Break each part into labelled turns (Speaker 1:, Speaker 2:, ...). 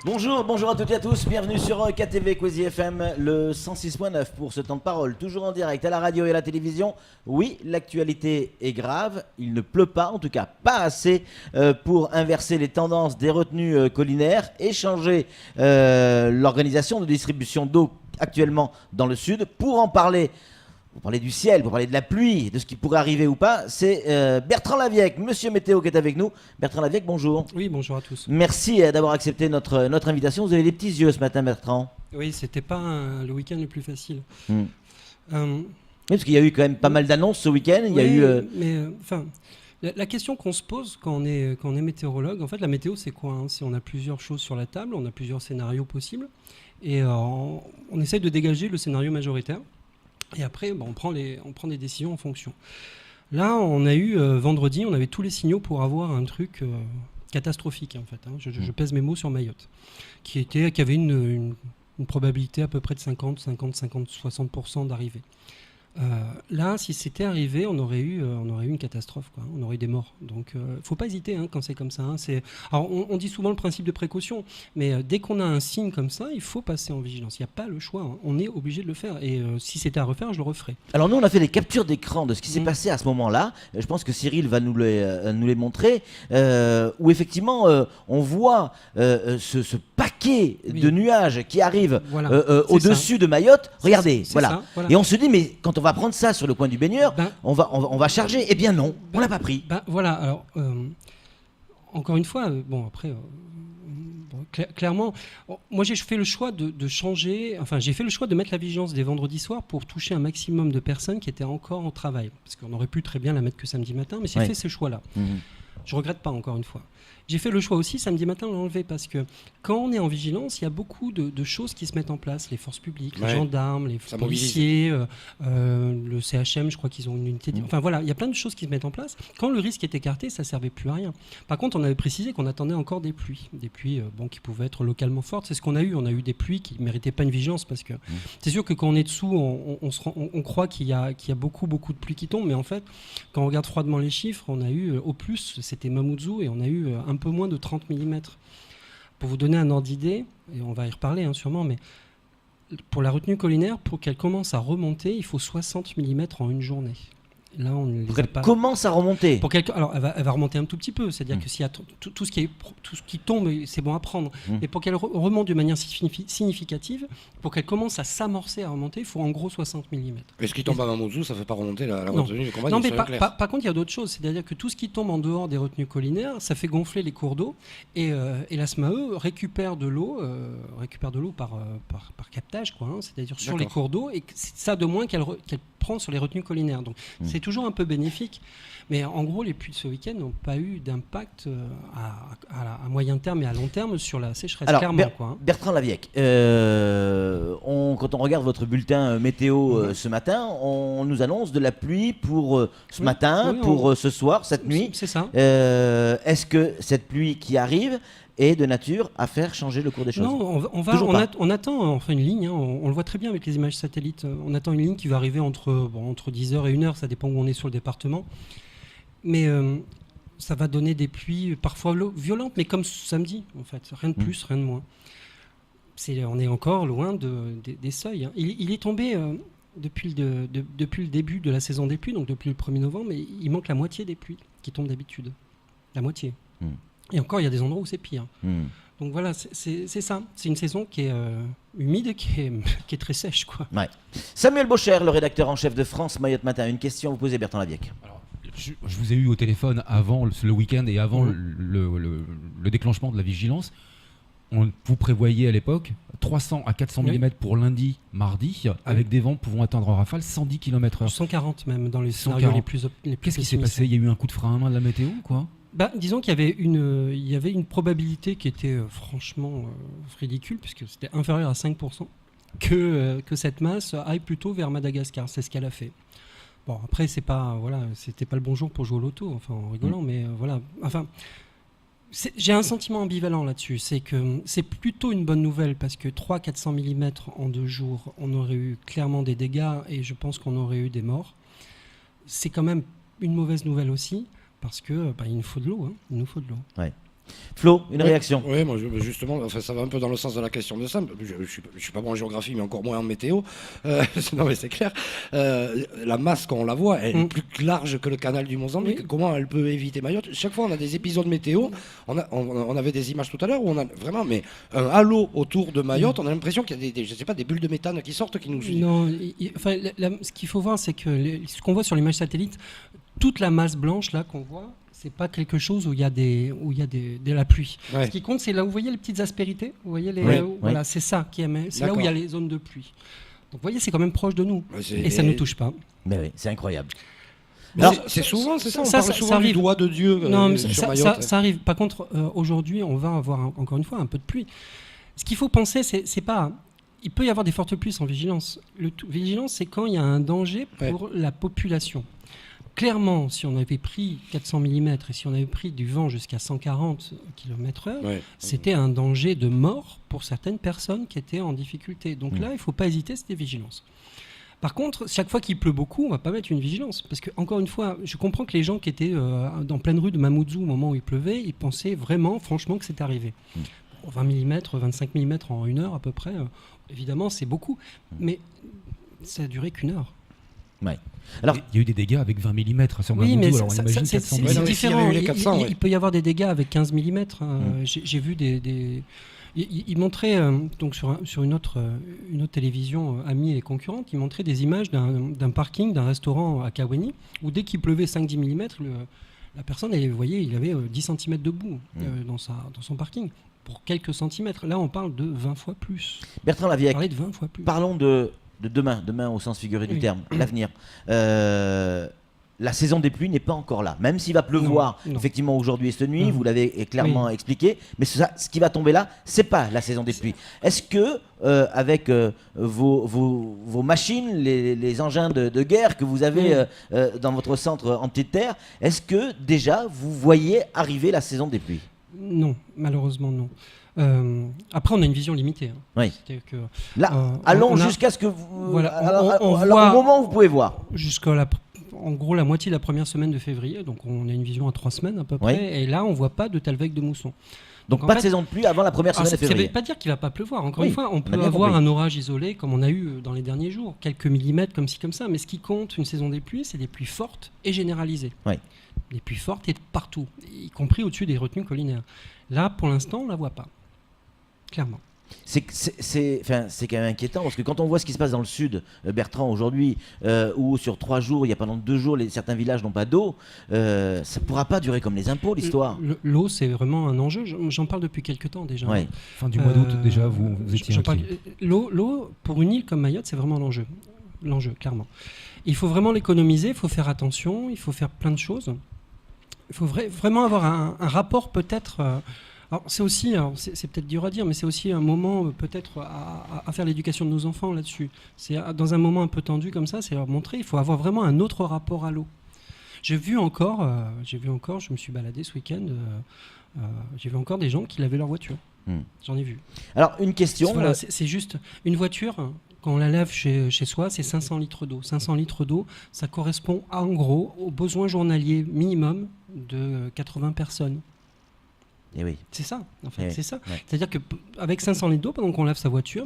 Speaker 1: Bonjour à toutes et à tous, bienvenue sur KTV Quasi FM, le 106.9 pour ce temps de parole, toujours en direct à la radio et à la télévision. Oui, l'actualité est grave, il ne pleut pas, en tout cas pas assez pour inverser les tendances des retenues collinaires et changer l'organisation de distribution d'eau actuellement dans le sud. Pour en parler, pour parler du ciel, pour parler de la pluie, de ce qui pourrait arriver ou pas, c'est Bertrand Laviec, monsieur Météo qui est avec nous. Bertrand Laviec, bonjour.
Speaker 2: Oui, bonjour à tous.
Speaker 1: Merci d'avoir accepté notre invitation. Vous avez des petits yeux ce matin, Bertrand.
Speaker 2: Oui, c'était pas le week-end le plus facile.
Speaker 1: Oui, parce qu'il y a eu quand même pas mal d'annonces ce week-end. Il y a eu.
Speaker 2: La question qu'on se pose quand on est météorologue, en fait, la météo, c'est quoi, hein? On a plusieurs choses sur la table, on a plusieurs scénarios possibles, et on essaye de dégager le scénario majoritaire. Et après, on prend des décisions en fonction. Là, on a eu vendredi, on avait tous les signaux pour avoir un truc catastrophique, en fait. Hein. Je pèse mes mots sur Mayotte, qui avait une probabilité à peu près de 60% d'arrivée. Là, si c'était arrivé, on aurait eu une catastrophe, quoi. On aurait eu des morts. Donc, faut pas hésiter quand c'est comme ça. Hein. Alors, on dit souvent le principe de précaution, mais dès qu'on a un signe comme ça, il faut passer en vigilance. Il n'y a pas le choix. Hein. On est obligé de le faire. Et si c'était à refaire, je le referais.
Speaker 1: Alors nous, on a fait des captures d'écran de ce qui s'est passé à ce moment-là. Je pense que Cyril va nous les montrer, où effectivement, on voit ce paquet de nuages qui arrivent au-dessus de Mayotte. Regardez, voilà. Et on se dit, mais quand on va prendre ça sur le coin du baigneur, on va charger. Eh bien non, on l'a pas pris.
Speaker 2: Voilà, alors, encore une fois, clairement, moi j'ai fait le choix de changer, j'ai fait le choix de mettre la vigilance des vendredis soirs pour toucher un maximum de personnes qui étaient encore en travail. Parce qu'on aurait pu très bien la mettre que samedi matin, mais j'ai fait ce choix-là. Je regrette pas, encore une fois. J'ai fait le choix aussi samedi matin de l'enlever parce que quand on est en vigilance, il y a beaucoup de choses qui se mettent en place. Les forces publiques, les gendarmes, les policiers, le CHM, je crois qu'ils ont une unité. Enfin voilà, il y a plein de choses qui se mettent en place. Quand le risque est écarté, ça ne servait plus à rien. Par contre, on avait précisé qu'on attendait encore des pluies. Des pluies qui pouvaient être localement fortes. C'est ce qu'on a eu. On a eu des pluies qui ne méritaient pas une vigilance parce que c'est sûr que quand on est dessous, on croit qu'il y a beaucoup de pluies qui tombent. Mais en fait, quand on regarde froidement les chiffres, on a eu au plus, c'était Mamoudzou, et on a eu un peu moins de 30 mm. Pour vous donner un ordre d'idée, et on va y reparler sûrement, mais pour la retenue collinaire, pour qu'elle commence à remonter, il faut 60 mm en une journée. Là, on ne les a pas.
Speaker 1: Commence à remonter.
Speaker 2: Alors, elle va remonter un tout petit peu. C'est-à-dire que s'il y a tout ce qui tombe, c'est bon à prendre. Mais pour qu'elle remonte de manière significative, pour qu'elle commence à s'amorcer, à remonter, il faut en gros 60 mm.
Speaker 3: Et ce qui tombe à Mamoudzou, ça ne fait pas remonter la retenue du combat.
Speaker 2: Non, mais par contre, il y a d'autres choses. C'est-à-dire que tout ce qui tombe en dehors des retenues collinaires, ça fait gonfler les cours d'eau. Et la SMAE récupère de l'eau par captage, quoi. C'est-à-dire sur les cours d'eau. Et c'est ça de moins qu'elle prend sur les retenues collinaires. Donc, c'est toujours un peu bénéfique. Mais en gros, les pluies de ce week-end n'ont pas eu d'impact à moyen terme et à long terme sur la sécheresse.
Speaker 1: Alors,
Speaker 2: clairement,
Speaker 1: Bertrand Laviec, quand on regarde votre bulletin météo ce matin, on nous annonce de la pluie pour ce matin, pour ce soir, cette nuit.
Speaker 2: C'est ça.
Speaker 1: Est-ce que cette pluie qui arrive est de nature à faire changer le cours des choses?
Speaker 2: Non, on attend une ligne, on le voit très bien avec les images satellites, on attend une ligne qui va arriver entre 10h et 1h, ça dépend où on est sur le département. Mais ça va donner des pluies parfois violentes, mais comme samedi, en fait, rien de plus, rien de moins. On est encore loin des seuils. Hein. Il est tombé depuis le début de la saison des pluies, donc depuis le 1er novembre, mais il manque la moitié des pluies qui tombent d'habitude. La moitié. Et encore, il y a des endroits où c'est pire. Donc voilà, c'est ça. C'est une saison qui est humide et qui est très sèche, quoi.
Speaker 1: Ouais. Samuel Bocher, le rédacteur en chef de France Mayotte Matin. Une question à vous poser, Bertrand Laviec.
Speaker 4: Alors, je vous ai eu au téléphone avant le week-end et avant le déclenchement de la vigilance. Vous prévoyez à l'époque 300 à 400 mm pour lundi, mardi, avec des vents pouvant atteindre en rafale 110 km/h.
Speaker 2: 140 même dans les scénarios les plus
Speaker 4: Qu'est-ce qui s'est passé? Il y a eu un coup de frein à main de la météo, quoi?
Speaker 2: Disons qu'il y avait une probabilité qui était franchement ridicule, puisque c'était inférieur à 5%, que cette masse aille plutôt vers Madagascar. C'est ce qu'elle a fait. Bon, après, c'était pas le bon jour pour jouer au loto, en rigolant, mais voilà. J'ai un sentiment ambivalent là-dessus. C'est que c'est plutôt une bonne nouvelle, parce que 300-400 mm en 2 jours, on aurait eu clairement des dégâts, et je pense qu'on aurait eu des morts. C'est quand même une mauvaise nouvelle aussi, parce que il nous faut de l'eau. Il nous faut de l'eau.
Speaker 1: Ouais. Flo, une réaction?
Speaker 3: Oui, moi justement, enfin, ça va un peu dans le sens de la question de Sam. Je suis pas bon en géographie, mais encore moins en météo. Non, mais c'est clair. La masse, quand on la voit, elle est plus large que le canal du Mozambique. Oui. Comment elle peut éviter Mayotte? Chaque fois, on a des épisodes météo. On avait des images tout à l'heure où on a vraiment un halo autour de Mayotte. On a l'impression qu'il y a je sais pas, des bulles de méthane qui sortent, qui nous...
Speaker 2: Non, enfin, ce qu'il faut voir, c'est que ce qu'on voit sur l'image satellite, toute la masse blanche là qu'on voit, c'est pas quelque chose où il y a de la pluie. Ouais. Ce qui compte, c'est là où vous voyez les petites aspérités. Vous voyez voilà, c'est ça qui émet. C'est là où il y a les zones de pluie. Donc vous voyez, c'est quand même proche de nous. Et ça ne nous touche pas.
Speaker 1: Mais oui, c'est incroyable.
Speaker 3: Alors, c'est souvent, c'est ça, on parle souvent du doigt de Dieu.
Speaker 2: Non, mais ça arrive. Par contre, aujourd'hui, on va avoir encore une fois un peu de pluie. Ce qu'il faut penser, c'est pas... Il peut y avoir des fortes pluies sans vigilance. Vigilance, c'est quand il y a un danger pour la population. Clairement, si on avait pris 400 mm et si on avait pris du vent jusqu'à 140 km/h, c'était un danger de mort pour certaines personnes qui étaient en difficulté. Donc là, il ne faut pas hésiter, c'était vigilance. Par contre, chaque fois qu'il pleut beaucoup, on ne va pas mettre une vigilance. Parce que, encore une fois, je comprends que les gens qui étaient dans pleine rue de Mamoudzou au moment où il pleuvait, ils pensaient vraiment, franchement, que c'était arrivé. 20 mm, 25 mm en 1 heure à peu près, évidemment, c'est beaucoup. Mais ça a duré qu'1 heure.
Speaker 1: Ouais. Alors,
Speaker 4: il y a eu des dégâts avec 20 mm sur Mamoudzou,
Speaker 2: mais
Speaker 4: alors on imagine 400 mm.
Speaker 2: C'est différent. Il peut y avoir des dégâts avec 15 mm. J'ai vu des... Il montrait, donc sur une autre télévision amie et concurrente, il montrait des images d'un parking, d'un restaurant à Kaweni, où dès qu'il pleuvait 5-10 mm, la personne, vous voyez, il avait 10 cm de boue dans son parking. Pour quelques centimètres. Là, on parle de 20 fois plus.
Speaker 1: Bertrand Lavieille,
Speaker 2: de 20 fois plus.
Speaker 1: Parlons de demain au sens figuré du terme, l'avenir. La saison des pluies n'est pas encore là. Même s'il va pleuvoir, effectivement, aujourd'hui et cette nuit, vous l'avez clairement expliqué, mais ce qui va tomber là, c'est pas la saison des pluies. Est-ce que, avec vos machines, les engins de guerre que vous avez dans votre centre anti-terre, est-ce que déjà vous voyez arriver la saison des pluies?
Speaker 2: Non, malheureusement non. Après, on a une vision limitée.
Speaker 1: Oui. Que, là, allons jusqu'à ce que vous, au moment où vous pouvez voir.
Speaker 2: Jusqu'à en gros la moitié de la première semaine de février, donc on a une vision à 3 semaines à peu près, et là on voit pas de telle vague de mousson.
Speaker 1: Donc pas de saison de pluie avant la première semaine de février.
Speaker 2: Ça ne veut pas dire qu'il ne va pas pleuvoir. Encore une fois, on peut avoir un orage isolé comme on a eu dans les derniers jours, quelques millimètres comme ci comme ça, mais ce qui compte une saison des pluies, c'est des pluies fortes et généralisées. Oui. Des pluies fortes et partout, y compris au-dessus des retenues collinaires. Là, pour l'instant, on ne la voit pas. Clairement.
Speaker 1: C'est quand même inquiétant parce que quand on voit ce qui se passe dans le sud, Bertrand, aujourd'hui, où sur 3 jours, il y a pendant 2 jours, certains villages n'ont pas d'eau, ça ne pourra pas durer comme les impôts, l'histoire.
Speaker 2: L'eau, c'est vraiment un enjeu. J'en parle depuis quelques temps déjà.
Speaker 1: Ouais.
Speaker 4: Fin du mois d'août, déjà, vous étiez inquiet.
Speaker 2: L'eau, pour une île comme Mayotte, c'est vraiment l'enjeu. L'enjeu, clairement. Il faut vraiment l'économiser, il faut faire attention, il faut faire plein de choses. Il faut vraiment avoir un rapport peut-être... Alors c'est aussi, c'est peut-être dur à dire, mais c'est aussi un moment peut-être à faire l'éducation de nos enfants là-dessus. C'est dans un moment un peu tendu comme ça, c'est leur montrer, il faut avoir vraiment un autre rapport à l'eau. J'ai vu encore, je me suis baladé ce week-end, j'ai vu encore des gens qui lavaient leur voiture. J'en ai vu.
Speaker 1: Alors une question.
Speaker 2: Voilà, c'est juste une voiture. Quand on la lave chez soi, c'est 500 litres d'eau. 500 litres d'eau, ça correspond en gros aux besoins journaliers minimum de 80 personnes.
Speaker 1: Et oui.
Speaker 2: C'est ça, en fait, c'est ça. Ouais. C'est-à-dire qu'avec 500 litres d'eau, pendant qu'on lave sa voiture,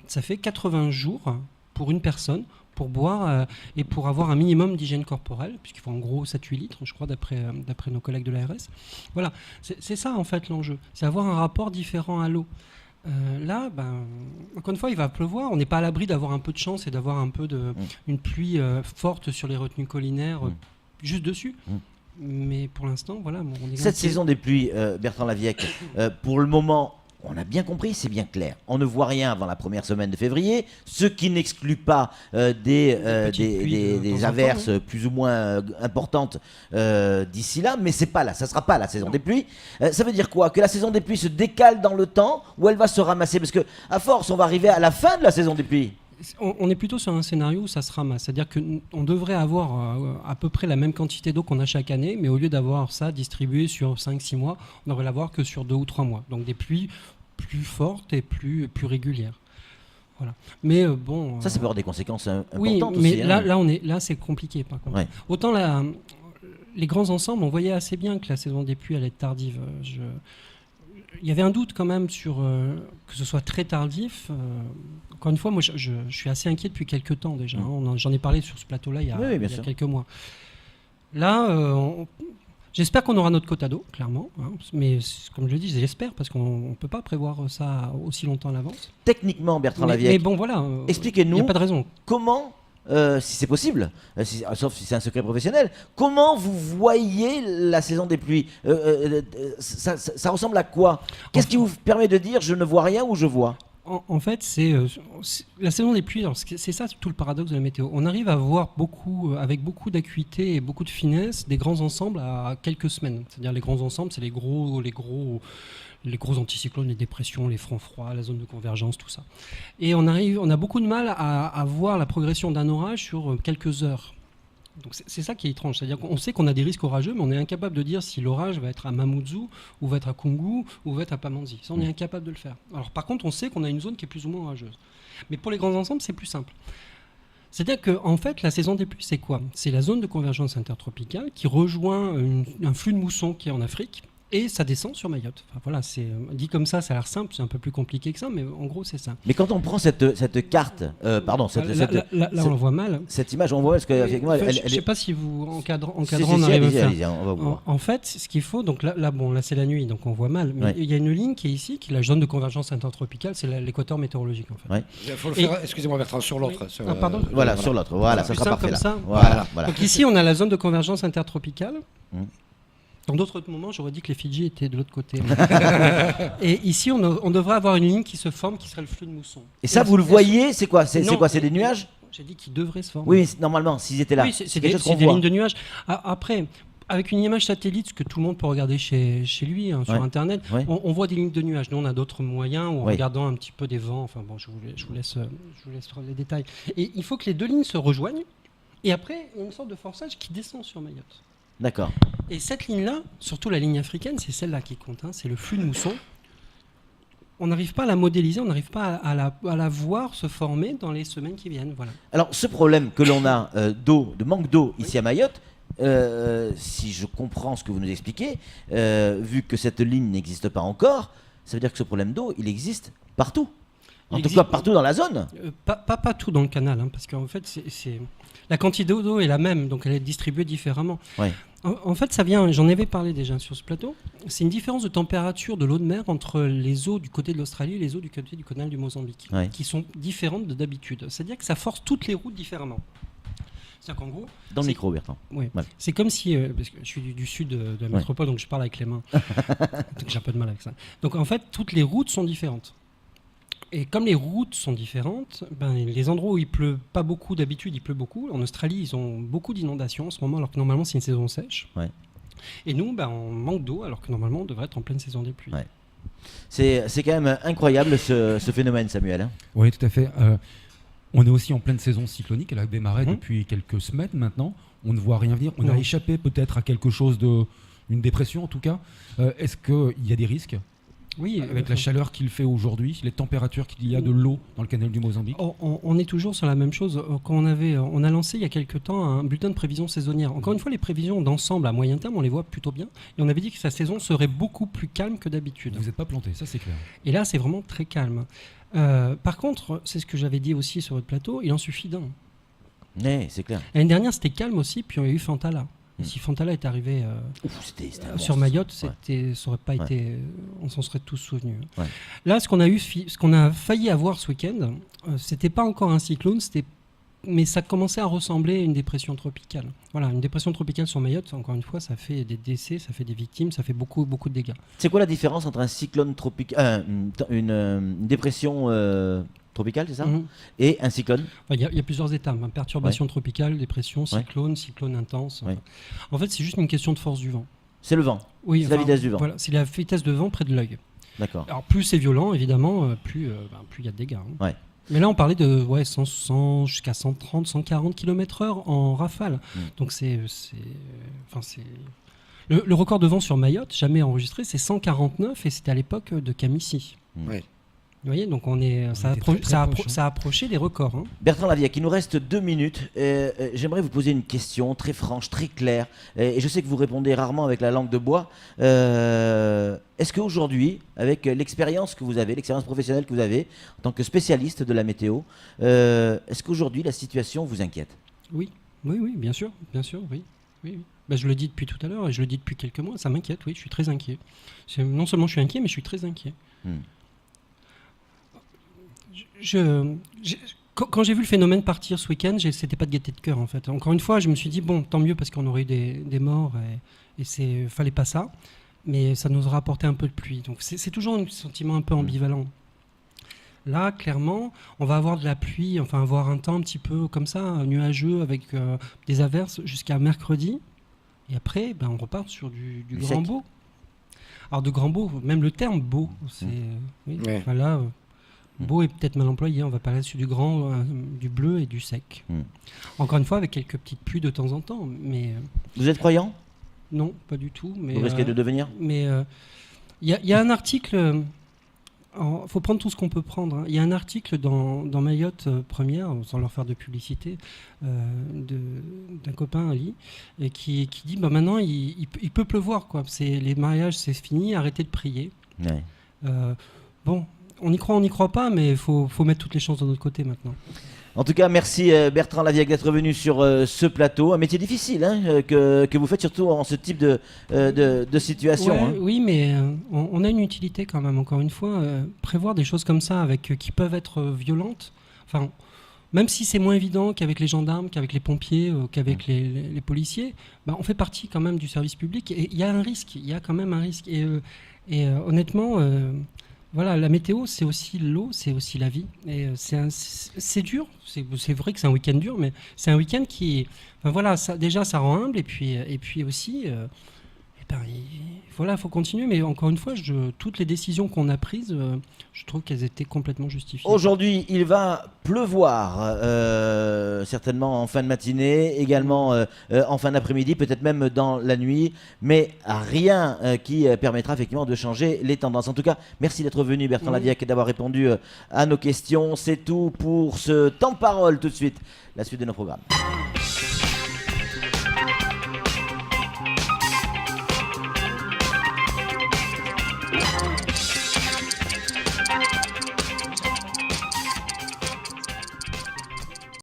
Speaker 2: ça fait 80 jours pour une personne pour boire et pour avoir un minimum d'hygiène corporelle, puisqu'il faut en gros 7-8 litres, je crois, d'après nos collègues de l'ARS. Voilà, c'est ça en fait l'enjeu, c'est avoir un rapport différent à l'eau. Là, encore une fois, il va pleuvoir. On n'est pas à l'abri d'avoir un peu de chance et d'avoir un peu une pluie forte sur les retenues collinaires juste dessus. Mais pour l'instant, voilà.
Speaker 1: Cette saison des pluies, Bertrand Lavieille, pour le moment, on a bien compris, c'est bien clair. On ne voit rien avant la première semaine de février, ce qui n'exclut pas des averses plus ou moins importantes d'ici là, mais c'est pas là, ça sera pas la saison des pluies. Ça veut dire quoi? Que la saison des pluies se décale dans le temps ou elle va se ramasser? Parce que à force, on va arriver à la fin de la saison des pluies.
Speaker 2: On est plutôt sur un scénario où ça se ramasse. C'est-à-dire qu'on devrait avoir à peu près la même quantité d'eau qu'on a chaque année, mais au lieu d'avoir ça distribué sur 5-6 mois, on devrait l'avoir que sur 2 ou 3 mois. Donc des pluies plus fortes et plus régulières. Voilà. Mais bon...
Speaker 1: Ça peut avoir des conséquences importantes
Speaker 2: oui,
Speaker 1: aussi.
Speaker 2: Oui, mais là c'est compliqué par contre. Ouais. Autant les grands ensembles, on voyait assez bien que la saison des pluies allait être tardive. Il y avait un doute quand même sur que ce soit très tardif. Encore une fois, moi, je suis assez inquiet depuis quelques temps déjà. J'en ai parlé sur ce plateau-là il y a quelques mois. Là, j'espère qu'on aura notre quota d'eau, clairement. Mais comme je le dis, j'espère, parce qu'on ne peut pas prévoir ça aussi longtemps à l'avance.
Speaker 1: Techniquement, Bertrand Lavieille,
Speaker 2: mais bon, voilà.
Speaker 1: Expliquez-nous.
Speaker 2: Il n'y a pas de raison.
Speaker 1: Comment, si c'est possible, sauf si c'est un secret professionnel, comment vous voyez la saison des pluies ça ressemble à quoi? Qu'est-ce qui vous permet de dire je ne vois rien ou je vois?
Speaker 2: En fait, c'est la saison des pluies. C'est ça tout le paradoxe de la météo. On arrive à voir avec beaucoup d'acuité et beaucoup de finesse des grands ensembles à quelques semaines. C'est-à-dire les grands ensembles, c'est les gros anticyclones, les dépressions, les fronts froids, la zone de convergence, tout ça. Et on a beaucoup de mal à voir la progression d'un orage sur quelques heures. Donc c'est ça qui est étrange, c'est-à-dire qu'on sait qu'on a des risques orageux, mais on est incapable de dire si l'orage va être à Mamoudzou, ou va être à Kungu, ou va être à Pamandzi. Ça, on est incapable de le faire. Alors par contre, on sait qu'on a une zone qui est plus ou moins orageuse. Mais pour les grands ensembles, c'est plus simple. C'est-à-dire qu'en fait, la saison des pluies, c'est quoi? C'est la zone de convergence intertropicale qui rejoint un flux de mousson qui est en Afrique, et ça descend sur Mayotte. Enfin, voilà, dit comme ça a l'air simple, c'est un peu plus compliqué que ça, mais en gros, c'est ça.
Speaker 1: Mais quand on prend cette carte, là,
Speaker 2: on le voit mal.
Speaker 1: Cette image, on voit parce que
Speaker 2: je ne sais pas si vous encadrant, on arrive à faire.
Speaker 1: On va voir.
Speaker 2: En fait, ce qu'il faut, donc là, c'est la nuit, donc on voit mal. Mais il y a une ligne qui est ici, qui est la zone de convergence intertropicale, c'est l'équateur météorologique, en fait.
Speaker 1: Ouais.
Speaker 3: Il faut le faire. Excusez-moi, Bertrand, sur l'autre.
Speaker 2: Pardon.
Speaker 1: Voilà, sur l'autre. Voilà, ça sera parfait là.
Speaker 2: Voilà. Donc ici, on a la zone de convergence intertropicale. Dans d'autres moments, j'aurais dit que les Fidji étaient de l'autre côté. Et ici, on devrait avoir une ligne qui se forme, qui serait le flux de mousson.
Speaker 1: Et ça, vous le voyez, c'est quoi? C'est des nuages?
Speaker 2: J'ai dit qu'ils devraient se former.
Speaker 1: Oui, mais normalement, s'ils étaient là.
Speaker 2: Oui, c'est des lignes de nuages. Après, avec une image satellite, ce que tout le monde peut regarder chez lui, sur Internet, on voit des lignes de nuages. Nous, on a d'autres moyens, ou en regardant un petit peu des vents. Enfin bon, je vous laisse les détails. Et il faut que les deux lignes se rejoignent. Et après, il y a une sorte de forçage qui descend sur Mayotte.
Speaker 1: D'accord.
Speaker 2: Et cette ligne-là, surtout la ligne africaine, c'est celle-là qui compte, c'est le flux de mousson. On n'arrive pas à la modéliser, on n'arrive pas à la voir se former dans les semaines qui viennent. Voilà.
Speaker 1: Alors, ce problème que l'on a de manque d'eau ici à Mayotte, si je comprends ce que vous nous expliquez, vu que cette ligne n'existe pas encore, ça veut dire que ce problème d'eau, il existe partout. En tout cas, partout dans la zone.
Speaker 2: Pas partout dans le canal, parce qu'en fait, la quantité d'eau est la même, donc elle est distribuée différemment.
Speaker 1: Ouais.
Speaker 2: En fait, ça vient, j'en avais parlé déjà sur ce plateau, c'est une différence de température de l'eau de mer entre les eaux du côté de l'Australie et les eaux du côté du canal du Mozambique, qui sont différentes d'habitude. C'est-à-dire que ça force toutes les routes différemment. C'est-à-dire qu'en gros...
Speaker 1: Dans le micro, Bertrand.
Speaker 2: Oui. Ouais. C'est comme si... parce que je suis du sud de la métropole, donc je parle avec les mains. Donc j'ai un peu de mal avec ça. Donc en fait, toutes les routes sont différentes. Et comme les routes sont différentes, les endroits où il pleut pas beaucoup d'habitude, il pleut beaucoup. En Australie, ils ont beaucoup d'inondations en ce moment, alors que normalement, c'est une saison sèche. Ouais. Et nous, on manque d'eau, alors que normalement, on devrait être en pleine saison des pluies.
Speaker 1: Ouais. C'est quand même incroyable ce phénomène, Samuel.
Speaker 4: Oui, tout à fait. On est aussi en pleine saison cyclonique. Elle a démarré depuis quelques semaines maintenant. On ne voit rien venir. On a échappé peut-être à quelque chose une dépression en tout cas. Est-ce qu'il y a des risques ? Oui, avec la chaleur qu'il fait aujourd'hui, les températures qu'il y a de l'eau dans le canal du Mozambique.
Speaker 2: On est toujours sur la même chose. Quand on a lancé il y a quelques temps un bulletin de prévision saisonnière. Encore une fois, les prévisions d'ensemble à moyen terme, on les voit plutôt bien. Et on avait dit que sa saison serait beaucoup plus calme que d'habitude.
Speaker 4: Vous n'êtes pas planté, ça c'est clair.
Speaker 2: Et là, c'est vraiment très calme. Par contre, c'est ce que j'avais dit aussi sur votre plateau, il en suffit d'un.
Speaker 1: Oui, c'est clair.
Speaker 2: L'année dernière, c'était calme aussi, puis on a eu Fantala. Et si Fantala est arrivé sur Mayotte, ça aurait pas été, on s'en serait tous souvenus. Ouais. Là, ce qu'on a failli avoir ce week-end, c'était pas encore un cyclone, mais ça commençait à ressembler à une dépression tropicale. Voilà, une dépression tropicale sur Mayotte, encore une fois, ça fait des décès, ça fait des victimes, ça fait beaucoup de dégâts.
Speaker 1: C'est quoi la différence entre un cyclone tropical, une dépression tropicale, c'est ça, et un cyclone?
Speaker 2: Il y a plusieurs étapes, perturbation tropicale, dépression, cyclone, cyclone intense. Ouais. En fait, c'est juste une question de force du vent.
Speaker 1: C'est le vent. C'est la vitesse du vent.
Speaker 2: Voilà, c'est la vitesse de vent près de l'œil.
Speaker 1: D'accord.
Speaker 2: Alors plus c'est violent, évidemment, plus il y a de dégâts. Ouais. Mais là, on parlait de 100 jusqu'à 130, 140 km/h en rafale. Donc le record de vent sur Mayotte, jamais enregistré, c'est 149 et c'était à l'époque de Kamissi.
Speaker 3: Ouais.
Speaker 2: Vous voyez, donc ça a approché les records. Hein.
Speaker 1: Bertrand Laviec, il nous reste 2 minutes. J'aimerais vous poser une question très franche, très claire. Et je sais que vous répondez rarement avec la langue de bois. Est-ce qu'aujourd'hui, avec l'expérience que vous avez, l'expérience professionnelle que vous avez, en tant que spécialiste de la météo, est-ce qu'aujourd'hui la situation vous inquiète ?
Speaker 2: Oui, bien sûr, oui. Ben, je le dis depuis tout à l'heure et je le dis depuis quelques mois, ça m'inquiète, oui, je suis très inquiet. Non seulement je suis inquiet, mais je suis très inquiet. Quand j'ai vu le phénomène partir ce week-end, c'était pas de gaieté de cœur en fait. Encore une fois, je me suis dit, bon, tant mieux parce qu'on aurait eu des morts et fallait pas ça, mais ça nous aura apporté un peu de pluie. Donc c'est toujours un sentiment un peu ambivalent. Là, clairement, on va avoir de la pluie, enfin avoir un temps un petit peu comme ça, nuageux avec des averses jusqu'à mercredi. Et après, ben, on repart sur du grand beau. Alors de grand beau, même le terme beau, c'est... Enfin, là, beau est peut-être mal employé, on va parler sur du grand, du bleu et du sec. Encore une fois, avec quelques petites pluies de temps en temps. Mais,
Speaker 1: vous êtes croyant ?
Speaker 2: Non, pas du tout. Mais,
Speaker 1: vous risquez de devenir ?
Speaker 2: Mais il y a un article... Il faut prendre tout ce qu'on peut prendre. Hein. Il y a un article dans Mayotte Première, sans leur faire de publicité, d'un copain, Ali, qui dit bah, maintenant il peut pleuvoir. Quoi. Les mariages, c'est fini, arrêtez de prier. Ouais. Bon, on y croit pas, mais il faut mettre toutes les chances de notre côté maintenant.
Speaker 1: En tout cas, merci Bertrand Laviec d'être venu sur ce plateau. Un métier difficile hein, que vous faites, surtout en ce type de situation.
Speaker 2: Ouais,
Speaker 1: hein.
Speaker 2: Oui, mais on a une utilité quand même, encore une fois. Prévoir des choses comme ça qui peuvent être violentes, enfin, même si c'est moins évident qu'avec les gendarmes, qu'avec les pompiers, qu'avec les policiers, bah, on fait partie quand même du service public. Et il y a un risque, il y a quand même un risque. Et honnêtement... Voilà, la météo, c'est aussi l'eau, c'est aussi la vie. Et c'est dur, c'est vrai que c'est un week-end dur, mais c'est un week-end qui... Enfin, voilà, ça rend humble, et puis aussi... voilà, il faut continuer, mais encore une fois, toutes les décisions qu'on a prises, je trouve qu'elles étaient complètement justifiées.
Speaker 1: Aujourd'hui, il va pleuvoir, certainement en fin de matinée, également en fin d'après-midi, peut-être même dans la nuit, mais rien qui permettra effectivement de changer les tendances. En tout cas, merci d'être venu, Bertrand Laviec, et d'avoir répondu à nos questions. C'est tout pour ce temps de parole. Tout de suite, la suite de nos programmes.